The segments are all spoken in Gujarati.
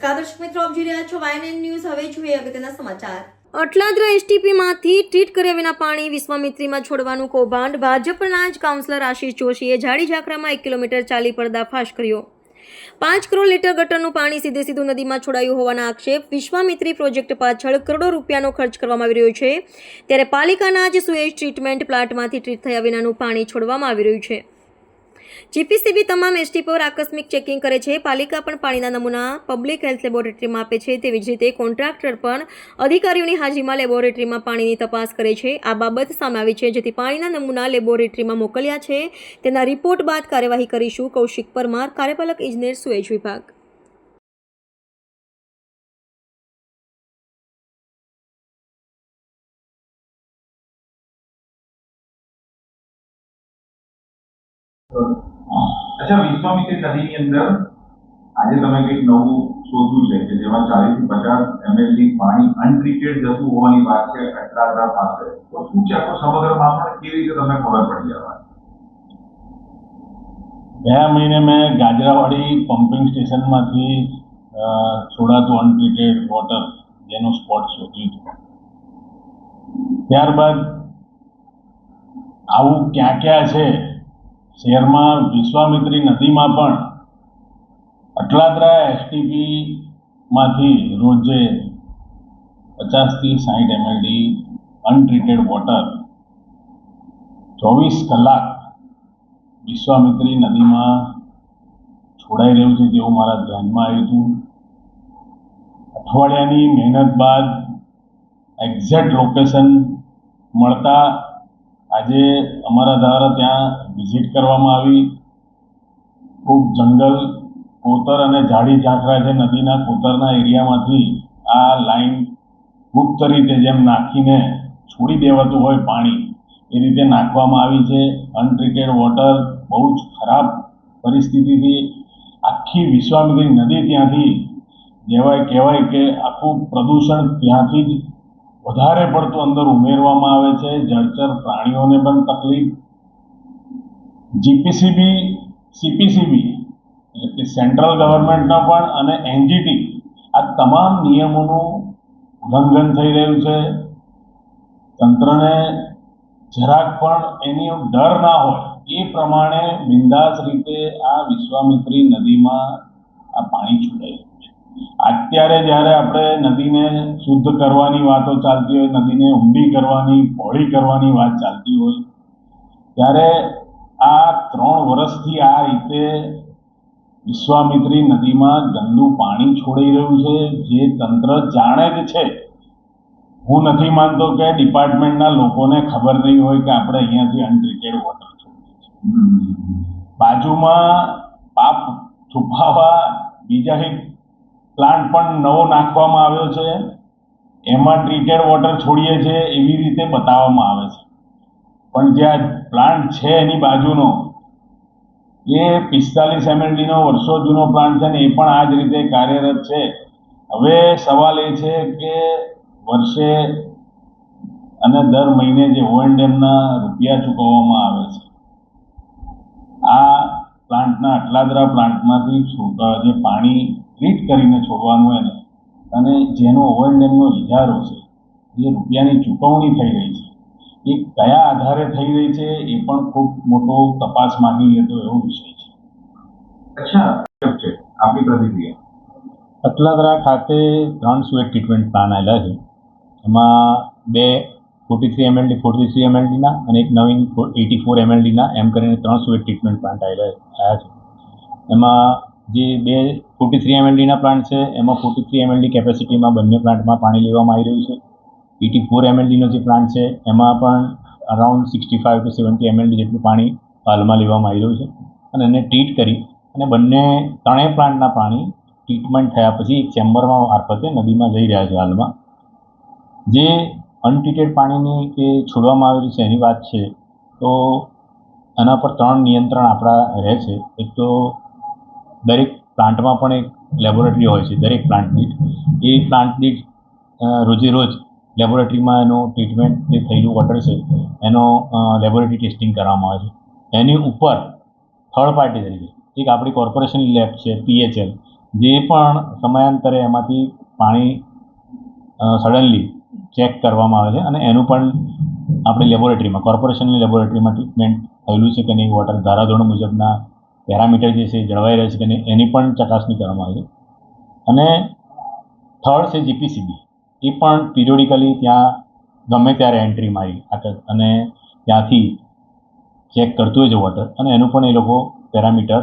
નમસ્કાર દર્શક મિત્રો, આપ જોઈ રહ્યા છો YNN ન્યૂઝ. હવે જોઈએ અગત્યના સમાચાર. અટલાદરા એસટીપીમાંથી ટ્રીટ કર્યા વિના પાણી વિશ્વામિત્રીમાં છોડવાનું કૌભાંડ. ભાજપના જ કાઉન્સિલર આશીષ જોશીએ જાડી ઝાકરામાં 1 કિલોમીટર ચાલી પર્દાફાશ કર્યો. 5 કરોડ લીટર ગટરનું પાણી સીધું નદીમાં છોડાયું હોવાના આક્ષેપ. વિશ્વામિત્રી પ્રોજેક્ટ પાછળ કરોડો રૂપિયાનો ખર્ચ કરવામાં આવી રહ્યો છે, ત્યારે પાલિકાના જ સુએજ ટ્રીટમેન્ટ પ્લાન્ટમાંથી ટ્રીટ થયા વિનાનું પાણી છોડવામાં આવી રહ્યું છે. જીપીસીબી તમામ એસટી પર આકસ્મિક ચેકિંગ કરે છે. પાલિકા પણ પાણીના નમૂના પબ્લિક હેલ્થ લેબોરેટરીમાં આપે છે. તેવી જ રીતે કોન્ટ્રાક્ટર પણ અધિકારીઓની હાજરીમાં લેબોરેટરીમાં પાણીની તપાસ કરે છે. આ બાબત સામે આવી છે, જેથી પાણીના નમૂના લેબોરેટરીમાં મોકલ્યા છે. તેના રિપોર્ટ બાદ કાર્યવાહી કરીશું. કૌશિક પરમાર, કાર્યપાલક ઇજનેર, સુએજ વિભાગ. अच्छा, विश्वामित्री नदी की अंदर आज તમે કંઈક નવું શોધ્યું છે કે જેમાં 40 થી 50 ml પાણી અનટ્રીટેડ જતું હોવાની વાત છે અટલાદરા પાસે. તો શું છે આખો સમગ્ર મામલો, કેવી રીતે તમને ખબર પડી આ વાત? ગયા મહિને મેં ગાજરાવાડી પમ્પિંગ સ્ટેશનમાંથી છોડાતું અનટ્રીટેડ વોટર જેનું સ્પોટ શોધ્યું હતું. ત્યારબાદ આવું ક્યાં ક્યાં છે શહેરમાં, વિશ્વામિત્રી નદીમાં પણ અટલાદરા એસટીપીમાંથી રોજે 50 થી 60 ml અનટ્રીટેડ વોટર 24 કલાક વિશ્વામિત્રી નદીમાં છોડાઈ રહ્યું છે તેવું મારા ધ્યાનમાં આવ્યું હતું. અઠવાડિયાની મહેનત બાદ એક્ઝેક્ટ લોકેશન મળતા આજે અમારા દ્વારા ત્યાં વિઝિટ કરવામાં આવી. ખૂબ જંગલ, કોતર અને જાડી ઝાકરા છે નદીના કોતરના એરિયામાંથી આ લાઈન ગુપ્ત રીતે જેમ નાખીને છોડી દેવાતું હોય પાણી એ રીતે નાખવામાં આવી છે. અનટ્રીટેડ વોટર બહુ જ ખરાબ પરિસ્થિતિથી આખી વિશ્વામિત્રી નદી ત્યાંથી કહેવાય કે આખું પ્રદૂષણ ત્યાંથી જ વધારે પડતું અંદર ઉમેરવામાં આવે છે. જળચર પ્રાણીઓને પણ તકલીફ. જીપીસીબી, સીપીસીબી એટલે કે સેન્ટ્રલ ગવર્મેન્ટના પણ અને એનજીટી આ તમામ નિયમોનું ઉલ્લંઘન થઈ રહ્યું છે. તંત્રને જરાક પણ એની ડર ના હોય એ પ્રમાણે બિંદાસ રીતે આ વિશ્વામિત્રી નદીમાં આ પાણી છોડાઈ રહ્યું છે. અત્યારે જ્યારે આપણે નદીને શુદ્ધ કરવાની વાતો ચાલતી હોય, નદીને ઊંડી કરવાની, પહોળી કરવાની વાત ચાલતી હોય, ત્યારે આ 3 વર્ષથી આ રીતે વિશ્વામિત્રી નદીમાં ગંદુ પાણી છોડાઈ રહ્યું છે, જે તંત્ર જાણે જ છે. હું નથી માનતો કે ડિપાર્ટમેન્ટના લોકોને ખબર નહીં હોય કે આપણે અહીંયાથી અનટ્રીટેડ વોટર છોડીએ છીએ. બાજુમાં પાપ છુપાવવા બીજા એક પ્લાન્ટ પણ નવો નાખવામાં આવ્યો છે, એમાં ટ્રીટેડ વોટર છોડીએ છીએ એવી રીતે બતાવવામાં આવે છે. પણ જે આ પ્લાન્ટ છે એની બાજુનો એ 45 ml નો વર્ષો જૂનો પ્લાન્ટ છે ને એ પણ આ જ રીતે કાર્યરત છે. હવે સવાલ એ છે કે વર્ષે અને દર મહિને જે O&Mના રૂપિયા ચૂકવવામાં આવે છે, આ પ્લાન્ટના અટલાદરા પ્લાન્ટમાંથી જે પાણી ટ્રીટ કરીને છોડવાનું એને અને જેનો O&Mનો ઇજારો છે, જે રૂપિયાની ચૂકવણી થઈ રહી છે, એ કયા આધારે થઈ રહી છે એ પણ ખૂબ મોટો તપાસ માંગી લેતો એવો વિષય છે. અચ્છા, છે આપની પ્રતિક્રિયા? અટલાદરા ખાતે 3 સુએજ ટ્રીટમેન્ટ પ્લાન આવેલા છે. એમાં 2 43 ml 43 ml ના અને એક નવીન 84 ml ના એમ કરીને 3 સુએજ ટ્રીટમેન્ટ પ્લાન્ટ આવ્યા છે. એમાં જે 2 43 ml ના પ્લાન્ટ છે એમાં 43 ml કેપેસિટીમાં બંને પ્લાન્ટમાં પાણી લેવામાં આવી રહ્યું છે. 84 ml નો જે પ્લાન્ટ છે એમાં પણ અરાઉન્ડ 65 to 70 ml જેટલું પાણી હાલમાં લેવામાં આવી રહ્યું છે. અને એને ટ્રીટ કરી અને ત્રણેય પ્લાન્ટના પાણી ટ્રીટમેન્ટ થયા પછી એક ચેમ્બરમાં મારફતે નદીમાં જઈ રહ્યા છે હાલમાં. જે અનટ્રીટેડ પાણીની કે છોડવામાં આવેલું છે એની વાત છે તો એના પર 3 નિયંત્રણ આપણા રહે છે. એક તો દરેક પ્લાન્ટમાં પણ એક લેબોરેટરી હોય છે, દરેક પ્લાન્ટ દીઠ. એ પ્લાન્ટ દીઠ રોજે રોજ લેબોરેટરીમાં એનું ટ્રીટમેન્ટ જે થયેલું વોટર છે એનો લેબોરેટરી ટેસ્ટિંગ કરવામાં આવે છે. એની ઉપર થર્ડ પાર્ટી તરીકે એક આપણી કોર્પોરેશનની લેબ છે PHL, જે પણ સમયાંતરે એમાંથી પાણી સડનલી ચેક કરવામાં આવે છે અને એનું પણ આપણી લેબોરેટરીમાં કોર્પોરેશનની લેબોરેટરીમાં ટ્રીટમેન્ટ થયેલું છે કે નહીં, વોટર ધારાધોરણ મુજબના પેરામીટર જે છે એ જળવાઈ રહે છે કે નહીં એની પણ ચકાસણી કરવામાં આવે છે. અને થર્ડ છે જીપીસીબી, એ પણ પિરિયોડિકલી ત્યાં ગમે ત્યારે એન્ટ્રી મારી અને ત્યાંથી ચેક કરતું હોય છે વોટર, અને એનું પણ એ લોકો પેરામીટર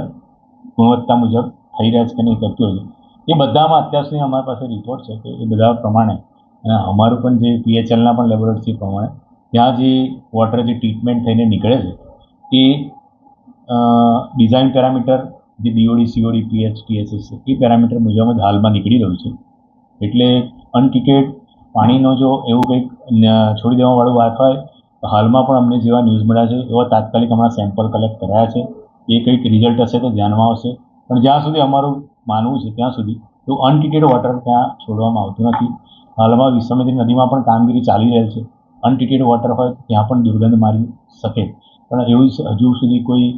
ગુણવત્તા મુજબ થઈ રહ્યા છે કે નહીં કરતું હોય છે. એ બધામાં અત્યાર સુધી અમારી પાસે રિપોર્ટ છે કે એ બધા પ્રમાણે અને અમારું પણ જે PHLના પણ લેબોરેટરી પ્રમાણે ત્યાં જે વોટર જે ટ્રીટમેન્ટ થઈને નીકળે છે એ ડિઝાઇન પેરામીટર જે BOD, COD, pH, TSS છે એ પેરામીટર મુજબ જ હાલમાં નીકળી રહ્યું છે. એટલે અનટ્રીટેડ પાણીનો જો એવું કંઈક છોડી દેવાવાળું વાત હોય તો હાલમાં પણ અમને જેવા ન્યૂઝ મળ્યા છે એવા તાત્કાલિક હમણાં સેમ્પલ કલેક્ટ કરાયા છે. એ કંઈક રિઝલ્ટ હશે તો ધ્યાનમાં આવશે, પણ જ્યાં સુધી અમારું માનવું છે ત્યાં સુધી તો અનટ્રીટેડ વોટર ત્યાં છોડવામાં આવતું નથી. હાલમાં વિશ્વામિત્રી નદીમાં પણ કામગીરી ચાલી રહેલ છે. અનટ્રીટેડ વોટર હોય ત્યાં પણ દુર્ગંધ મારી શકે, પણ એવું હજુ સુધી કોઈ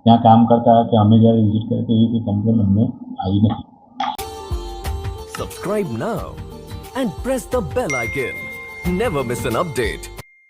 ત્યાં કામ કરતા કે અમે જ્યારે વિઝિટ કરીએ તો એવી કોઈ કમ્પ્લેન અમને આવી નથી. Subscribe now and press the bell icon. Never miss an update.